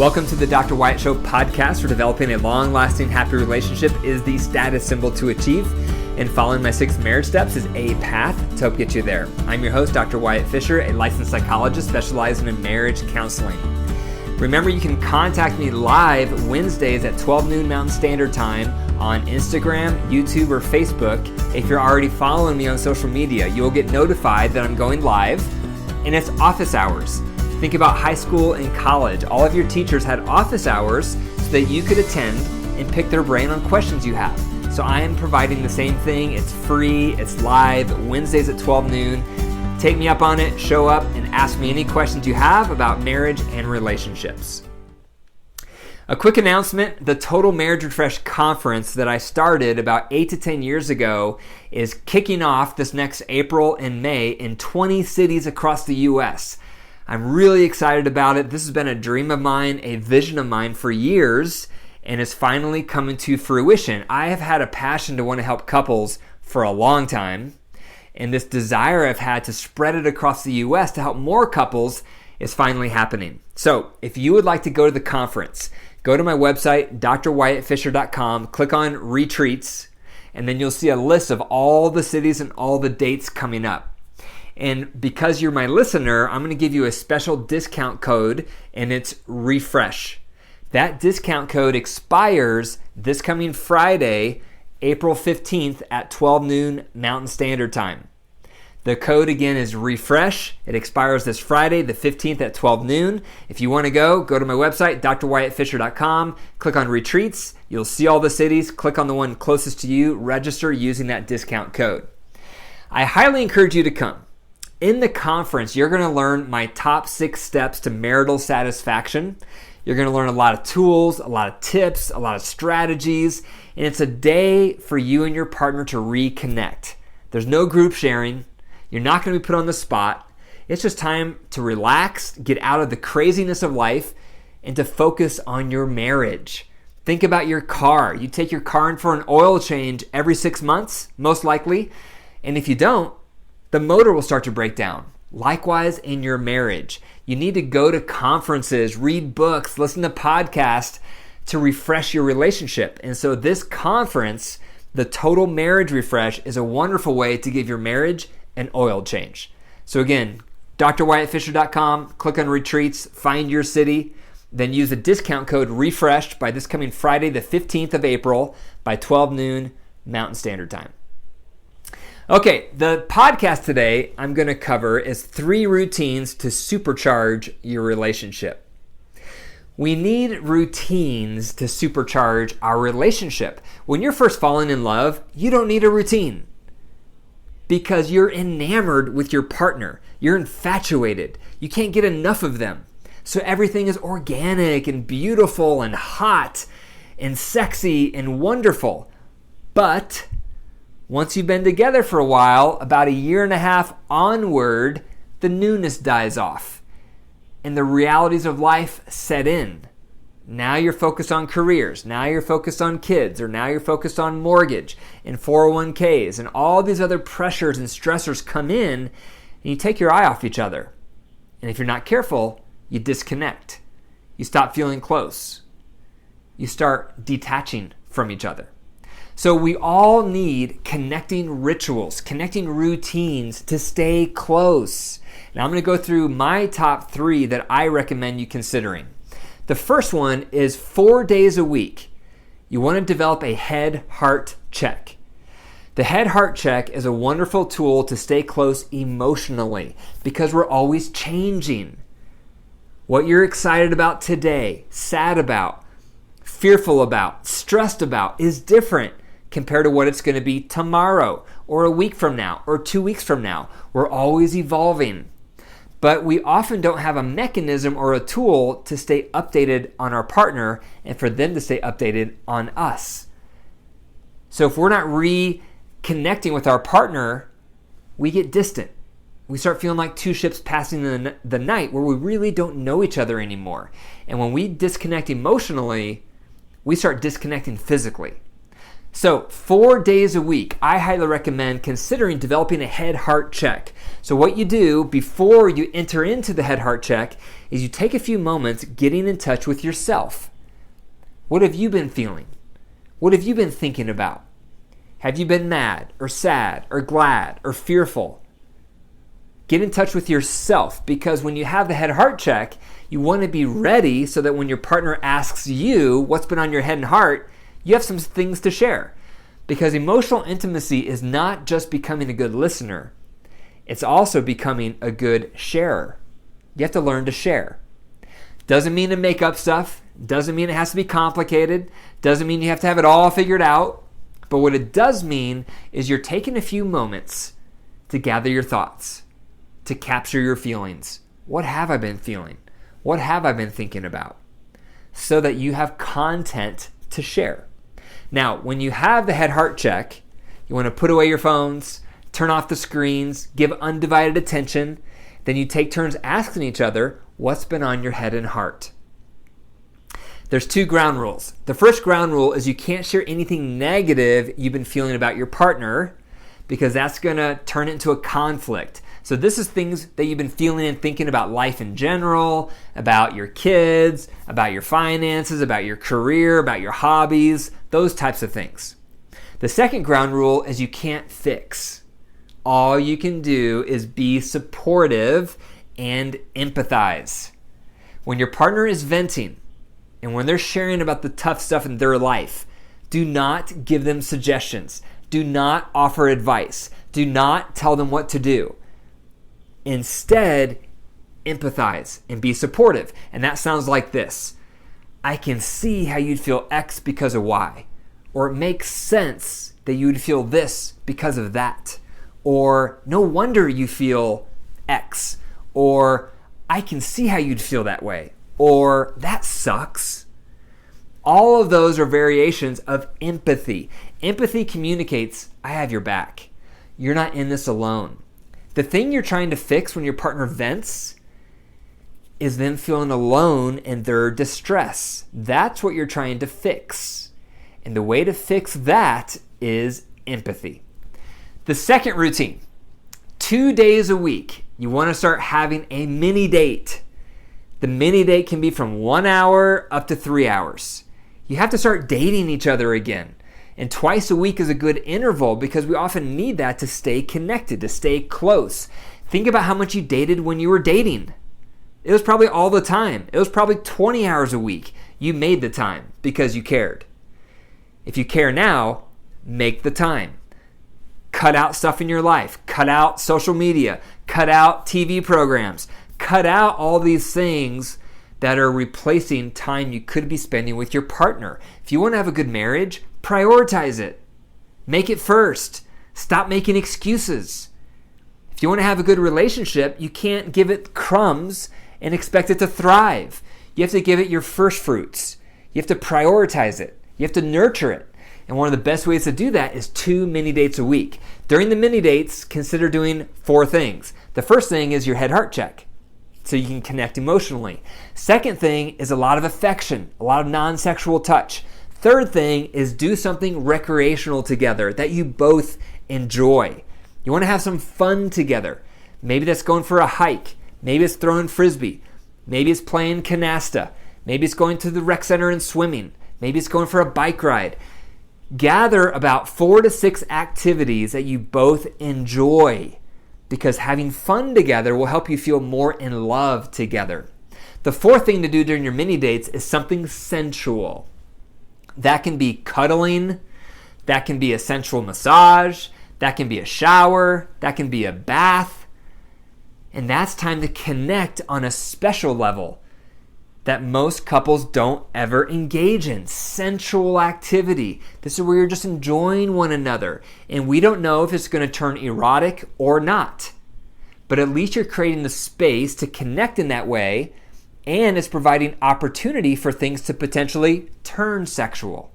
Welcome to the Dr. Wyatt Show podcast, where developing a long-lasting, happy relationship is the status symbol to achieve, and following my 6 marriage steps is a path to help get you there. I'm your host, Dr. Wyatt Fisher, a licensed psychologist specializing in marriage counseling. Remember, you can contact me live Wednesdays at 12 noon Mountain Standard Time on Instagram, YouTube, or Facebook. If you're already following me on social media, you will get notified that I'm going live, and it's office hours. Think about high school and college. All of your teachers had office hours so that you could attend and pick their brain on questions you have. So I am providing the same thing. It's free, it's live, Wednesdays at 12 noon. Take me up on it, show up, and ask me any questions you have about marriage and relationships. A quick announcement, the Total Marriage Refresh Conference that I started about 8 to 10 years ago is kicking off this next April and May in 20 cities across the U.S. I'm really excited about it. This has been a dream of mine, a vision of mine for years, and it's finally coming to fruition. I have had a passion to want to help couples for a long time, and this desire I've had to spread it across the U.S. to help more couples is finally happening. So if you would like to go to the conference, go to my website, drwyattfisher.com, click on Retreats, and then you'll see a list of all the cities and all the dates coming up. And because you're my listener, I'm going to give you a special discount code, and it's REFRESH. That discount code expires this coming Friday, April 15th at 12 noon Mountain Standard Time. The code again is REFRESH. It expires this Friday, the 15th at 12 noon. If you want to go to my website, drwyattfisher.com, click on Retreats. You'll see all the cities. Click on the one closest to you. Register using that discount code. I highly encourage you to come. In the conference, you're going to learn my top 6 steps to marital satisfaction. You're going to learn a lot of tools, a lot of tips, a lot of strategies, and it's a day for you and your partner to reconnect. There's no group sharing. You're not going to be put on the spot. It's just time to relax, get out of the craziness of life, and to focus on your marriage. Think about your car. You take your car in for an oil change every 6 months, most likely, and if you don't, the motor will start to break down. Likewise in your marriage. You need to go to conferences, read books, listen to podcasts to refresh your relationship. And so this conference, the Total Marriage Refresh, is a wonderful way to give your marriage an oil change. So again, drwyattfisher.com, click on Retreats, find your city, then use the discount code REFRESHED by this coming Friday, the 15th of April by 12 noon Mountain Standard Time. Okay, the podcast today I'm going to cover is 3 routines to supercharge your relationship. We need routines to supercharge our relationship. When you're first falling in love, you don't need a routine because you're enamored with your partner. You're infatuated. You can't get enough of them. So everything is organic and beautiful and hot and sexy and wonderful. But once you've been together for a while, about a year and a half onward, the newness dies off and the realities of life set in. Now you're focused on careers. Now you're focused on kids, or now you're focused on mortgage and 401ks, and all these other pressures and stressors come in, and you take your eye off each other. And if you're not careful, you disconnect. You stop feeling close. You start detaching from each other. So we all need connecting rituals, connecting routines to stay close. Now I'm going to go through my top 3 that I recommend you considering. The first one is 4 days a week. You want to develop a head-heart check. The head-heart check is a wonderful tool to stay close emotionally because we're always changing. What you're excited about today, sad about, fearful about, stressed about is different compared to what it's going to be tomorrow or a week from now or 2 weeks from now. We're always evolving. But we often don't have a mechanism or a tool to stay updated on our partner and for them to stay updated on us. So if we're not reconnecting with our partner, we get distant. We start feeling like 2 ships passing the night where we really don't know each other anymore. And when we disconnect emotionally, we start disconnecting physically. So 4 days a week, I highly recommend considering developing a head-heart check. So what you do before you enter into the head-heart check is you take a few moments getting in touch with yourself. What have you been feeling? What have you been thinking about? Have you been mad or sad or glad or fearful? Get in touch with yourself, because when you have the head-heart check, you want to be ready so that when your partner asks you what's been on your head and heart, you have some things to share. Because emotional intimacy is not just becoming a good listener, it's also becoming a good sharer. You have to learn to share. Doesn't mean to make up stuff, doesn't mean it has to be complicated, doesn't mean you have to have it all figured out, but what it does mean is you're taking a few moments to gather your thoughts, to capture your feelings. What have I been feeling? What have I been thinking about? So that you have content to share. Now, when you have the head-heart check, you want to put away your phones, turn off the screens, give undivided attention. Then you take turns asking each other what's been on your head and heart. There's 2 ground rules. The first ground rule is you can't share anything negative you've been feeling about your partner, because that's going to turn it into a conflict. So this is things that you've been feeling and thinking about life in general, about your kids, about your finances, about your career, about your hobbies, those types of things. The second ground rule is you can't fix. All you can do is be supportive and empathize. When your partner is venting and when they're sharing about the tough stuff in their life, do not give them suggestions. Do not offer advice. Do not tell them what to do. Instead, empathize and be supportive. And that sounds like this. I can see how you'd feel X because of Y. Or it makes sense that you would feel this because of that. Or no wonder you feel X. Or I can see how you'd feel that way. Or that sucks. All of those are variations of empathy. Empathy communicates, I have your back. You're not in this alone. The thing you're trying to fix when your partner vents is them feeling alone in their distress. That's what you're trying to fix. And the way to fix that is empathy. The second routine, 2 days a week, you want to start having a mini date. The mini date can be from 1 hour up to 3 hours. You have to start dating each other again. And twice a week is a good interval because we often need that to stay connected, to stay close. Think about how much you dated when you were dating. It was probably all the time. It was probably 20 hours a week. You made the time because you cared. If you care now, make the time. Cut out stuff in your life. Cut out social media. Cut out TV programs. Cut out all these things that are replacing time you could be spending with your partner. If you want to have a good marriage, prioritize it. Make it first. Stop making excuses. If you want to have a good relationship, you can't give it crumbs and expect it to thrive. You have to give it your first fruits. You have to prioritize it. You have to nurture it. And one of the best ways to do that is 2 mini dates a week. During the mini dates, consider doing 4 things. The first thing is your head-heart check, so you can connect emotionally. Second thing is a lot of affection, a lot of non-sexual touch. Third thing is do something recreational together that you both enjoy. You want to have some fun together. Maybe that's going for a hike. Maybe it's throwing frisbee. Maybe it's playing canasta. Maybe it's going to the rec center and swimming. Maybe it's going for a bike ride. Gather about 4 to 6 activities that you both enjoy, because having fun together will help you feel more in love together. The fourth thing to do during your mini dates is something sensual. That can be cuddling, that can be a sensual massage, that can be a shower, that can be a bath. And that's time to connect on a special level that most couples don't ever engage in. Sensual activity. This is where you're just enjoying one another. And we don't know if it's going to turn erotic or not. But at least you're creating the space to connect in that way, and it's providing opportunity for things to potentially turn sexual.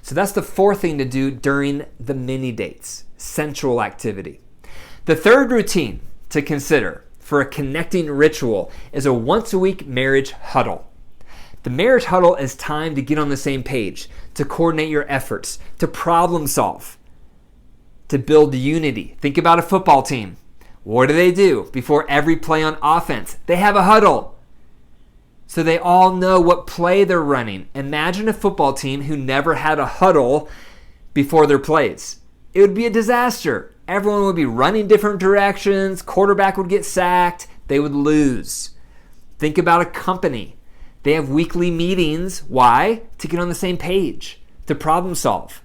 So that's the fourth thing to do during the mini dates, sensual activity. The third routine to consider for a connecting ritual is a once a week marriage huddle. The marriage huddle is time to get on the same page, to coordinate your efforts, to problem solve, to build unity. Think about a football team. What do? Before every play on offense, they have a huddle. So they all know what play they're running. Imagine a football team who never had a huddle before their plays. It would be a disaster. Everyone would be running different directions. Quarterback would get sacked. They would lose. Think about a company. They have weekly meetings. Why? To get on the same page, to problem solve,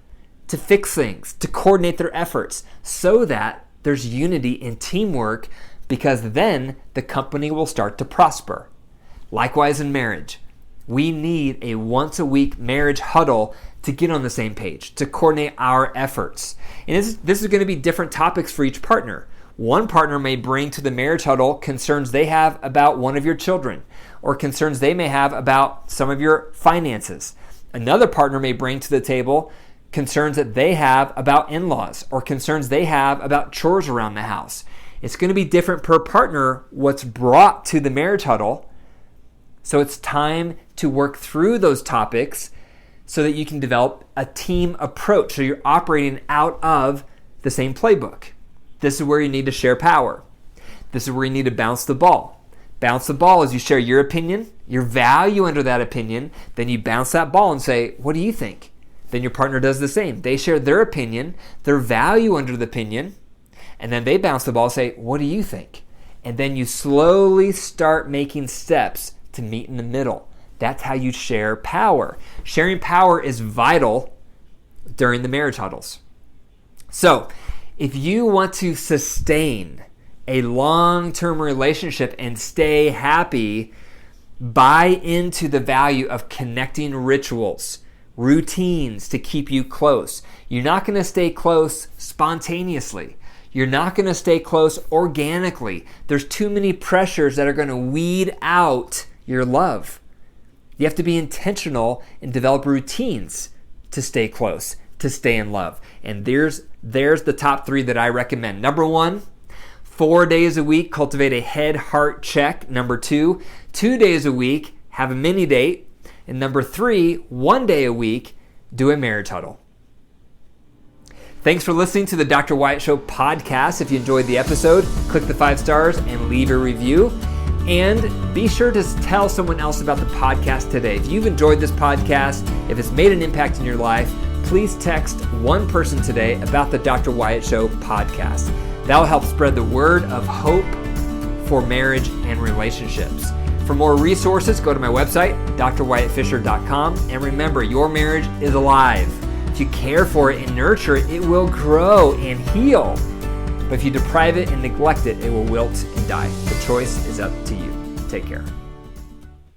to fix things, to coordinate their efforts so that there's unity and teamwork, because then the company will start to prosper. Likewise in marriage, we need a once-a-week marriage huddle to get on the same page, to coordinate our efforts. And this is going to be different topics for each partner. One partner may bring to the marriage huddle concerns they have about one of your children, or concerns they may have about some of your finances. Another partner may bring to the table concerns that they have about in-laws, or concerns they have about chores around the house. It's going to be different per partner what's brought to the marriage huddle. So it's time to work through those topics so that you can develop a team approach. So you're operating out of the same playbook. This is where you need to share power. This is where you need to bounce the ball. Bounce the ball is you share your opinion, your value under that opinion, then you bounce that ball and say, what do you think? Then your partner does the same. They share their opinion, their value under the opinion, and then they bounce the ball and say, what do you think? And then you slowly start making steps to meet in the middle. That's how you share power. Sharing power is vital during the marriage huddles. So, if you want to sustain a long-term relationship and stay happy, buy into the value of connecting rituals, routines to keep you close. You're not going to stay close spontaneously. You're not going to stay close organically. There's too many pressures that are going to weed out your love. You have to be intentional and develop routines to stay close, to stay in love. And there's the top 3 that I recommend. Number 1, 4 days a week, cultivate a head-heart check. Number 2, 2 days a week, have a mini date. And number 3, 1 day a week, do a marriage huddle. Thanks for listening to the Dr. Wyatt Show podcast. If you enjoyed the episode, click the 5 stars and leave a review. And be sure to tell someone else about the podcast today. If you've enjoyed this podcast, if it's made an impact in your life, please text one person today about the Dr. Wyatt Show podcast. That'll help spread the word of hope for marriage and relationships. For more resources, go to my website, drwyattfisher.com. And remember, your marriage is alive. If you care for it and nurture it, it will grow and heal. But if you deprive it and neglect it, it will wilt and die. The choice is up to you. Take care.